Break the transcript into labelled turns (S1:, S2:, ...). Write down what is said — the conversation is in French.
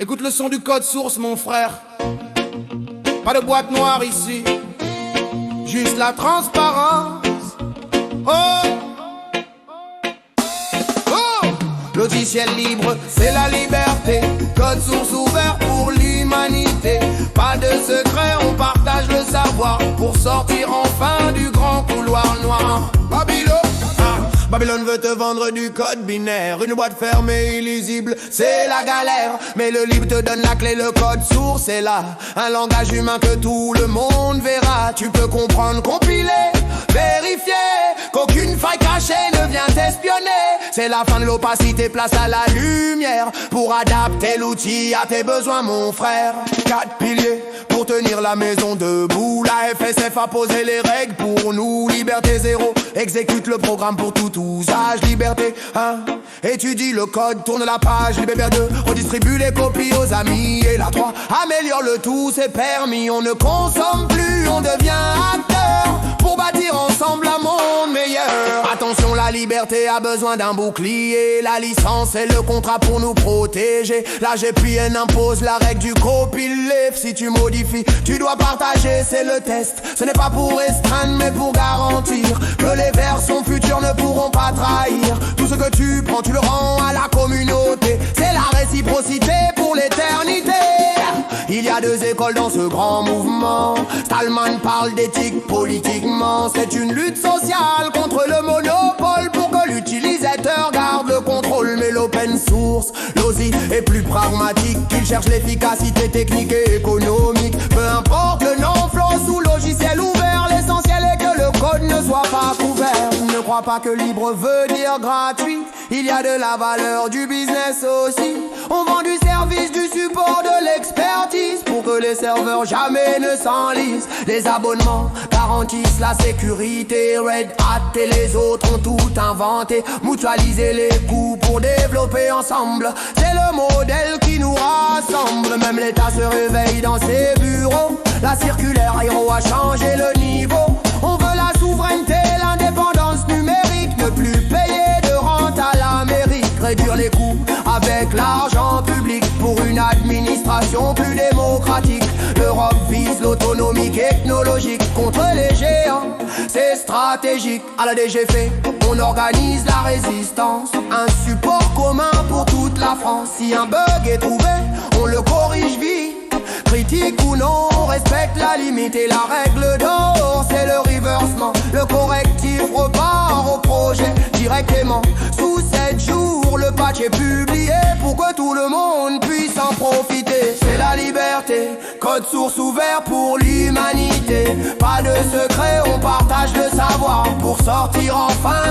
S1: Écoute le son du code source, mon frère. Pas de boîte noire ici, juste la transparence. Oh, oh. Logiciel libre, c'est la liberté. Code source ouvert pour l'humanité. Pas de secret, on partage le savoir pour sortir enfin du grand couloir noir. Babylone. Babylone veut te vendre du code binaire. Une boîte fermée, illisible, c'est la galère. Mais le livre te donne la clé, le code source est là. Un langage humain que tout le monde verra. Tu peux comprendre, compiler, vérifier qu'aucune faille cachée ne vient t'espionner. C'est la fin de l'opacité, place à la lumière pour adapter l'outil à tes besoins, mon frère. 4 piliers pour tenir la maison debout. La FSF a posé les règles pour nous. Liberté zéro, exécute le programme pour tout usage. Liberté 1, étudie le code, tourne la page. Liberté 2, redistribue les copies aux amis. Et la 3, améliore le tout, c'est permis. On ne consomme plus, on devient acteur pour bâtir ensemble un monde meilleur. Attention, la liberté a besoin d'un bouclier. La licence et le contrat pour nous protéger. La GPN impose la règle du copyleft. Si tu modifies, tu dois partager, c'est le test. Ce n'est pas pour restreindre mais pour garantir que les versions futures ne pourront pas trahir. Tout ce que tu prends, tu le rends à la communauté. C'est la réciprocité pour l'éternité. Il y a 2 écoles dans ce grand mouvement. Stallman parle d'éthique politiquement. C'est une lutte sociale contre le monopole pour que l'utilisateur garde le contrôle. Mais l'open source, l'OSI, est plus pragmatique. Il cherche l'efficacité technique et économique. Peu importe le nom, flow sous logiciel ouvert. L'essentiel est que le code ne soit pas couvert. Ne crois pas que libre veut dire gratuit. Il y a de la valeur, du business aussi. On vend du service, du support, de l'expertise pour que les serveurs jamais ne s'enlisent. Les abonnements garantissent la sécurité. Red Hat et les autres ont tout inventé. Mutualiser les coûts pour développer ensemble. C'est le modèle qui nous rassemble. Même l'État se réveille dans ses bureaux. La circulaire Hiro a changé le niveau. On veut la souveraineté, l'indépendance numérique. Ne plus payer de rente à l'Amérique. Réduire les coûts avec l'argent public pour une administration plus démocratique. L'Europe vise l'autonomie technologique contre les géants. C'est stratégique. À la DGF, on organise la résistance. Un support commun pour toute la France. Si un bug est trouvé, on le corrige vite. Critique ou non, on respecte la limite et la règle d'or, c'est le reversement. Le correctif repart au projet directement. Sous 7 jours, le patch est publié pour que tout le monde puisse en profiter. C'est la liberté, code source ouvert pour l'humanité. Pas de secret, on partage le savoir pour sortir enfin